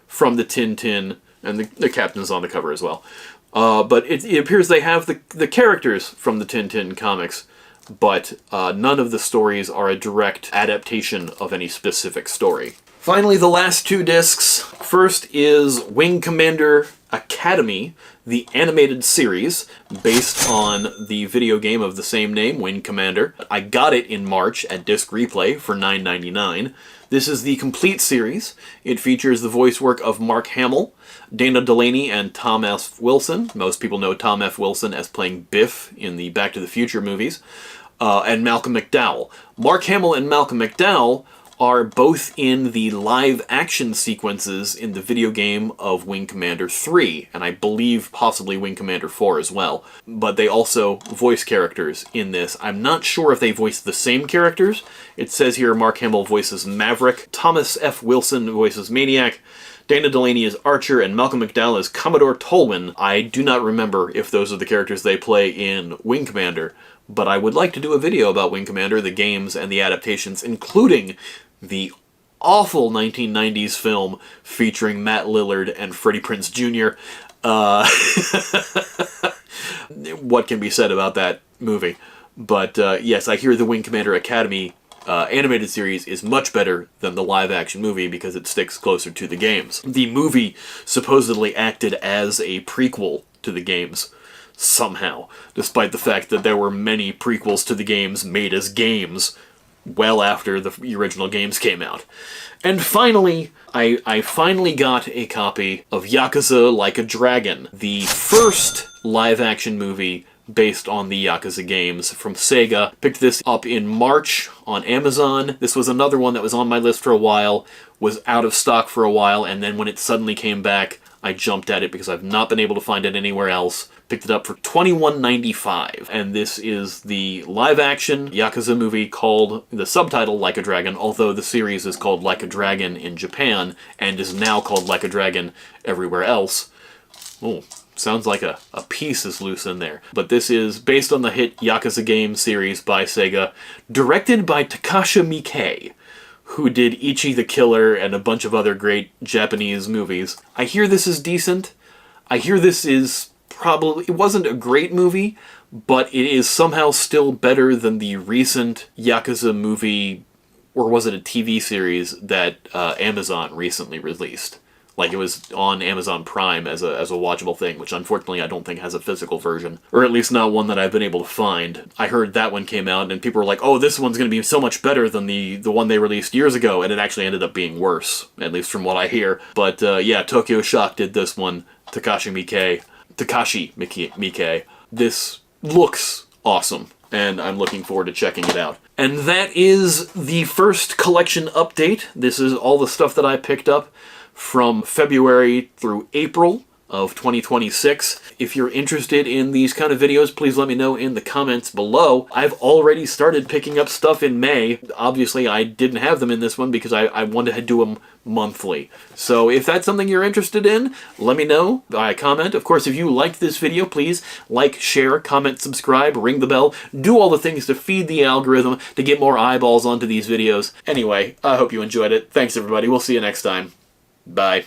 Speaker 1: from the Tintin, and the captain's on the cover as well. But it appears they have the characters from the Tintin comics, but none of the stories are a direct adaptation of any specific story. Finally, the last two discs. First is Wing Commander Academy, the animated series, based on the video game of the same name, Wing Commander. I got it in March at Disc Replay for $9.99. This is the complete series. It features the voice work of Mark Hamill, Dana Delaney, and Tom F. Wilson. Most people know Tom F. Wilson as playing Biff in the Back to the Future movies. And Malcolm McDowell. Mark Hamill and Malcolm McDowell are both in the live-action sequences in the video game of Wing Commander 3, and I believe possibly Wing Commander 4 as well. But they also voice characters in this. I'm not sure if they voice the same characters. It says here Mark Hamill voices Maverick, Thomas F. Wilson voices Maniac, Dana Delaney is Archer, and Malcolm McDowell is Commodore Tolwyn. I do not remember if those are the characters they play in Wing Commander, but I would like to do a video about Wing Commander, the games, and the adaptations, including the awful 1990s film featuring Matt Lillard and Freddie Prinze Jr. What can be said about that movie? But yes, I hear the Wing Commander Academy animated series is much better than the live-action movie because it sticks closer to the games. The movie supposedly acted as a prequel to the games, somehow, despite the fact that there were many prequels to the games made as games well after the original games came out. And finally, I finally got a copy of Yakuza Like a Dragon, the first live-action movie based on the Yakuza games from Sega. Picked this up in March on Amazon. This was another one that was on my list for a while, was out of stock for a while, and then when it suddenly came back, I jumped at it because I've not been able to find it anywhere else. Picked it up for $21.95. And this is the live-action Yakuza movie called, the subtitle, Like a Dragon, although the series is called Like a Dragon in Japan, and is now called Like a Dragon everywhere else. Oh, Sounds like a piece is loose in there. But this is based on the hit Yakuza game series by Sega, directed by Takashi Miike, who did Ichi the Killer and a bunch of other great Japanese movies. I hear this is decent. I hear this is probably... It wasn't a great movie, but it is somehow still better than the recent Yakuza movie, or was it a TV series, that Amazon recently released. Like, it was on Amazon Prime as a watchable thing, which unfortunately I don't think has a physical version. Or at least not one that I've been able to find. I heard that one came out, and people were like, oh, this one's going to be so much better than the one they released years ago, and it actually ended up being worse, at least from what I hear. But yeah, Tokyo Shock did this one, Takashi Miike. This looks awesome, and I'm looking forward to checking it out. And that is the first collection update. This is all the stuff that I picked up from February through April of 2026. If you're interested in these kind of videos, please let me know in the comments below. I've already started picking up stuff in May. Obviously, I didn't have them in this one because I wanted to do them monthly. So if that's something you're interested in, let me know by comment. Of course, if you liked this video, please like, share, comment, subscribe, ring the bell, do all the things to feed the algorithm to get more eyeballs onto these videos. Anyway, I hope you enjoyed it. Thanks, everybody. We'll see you next time. Bye.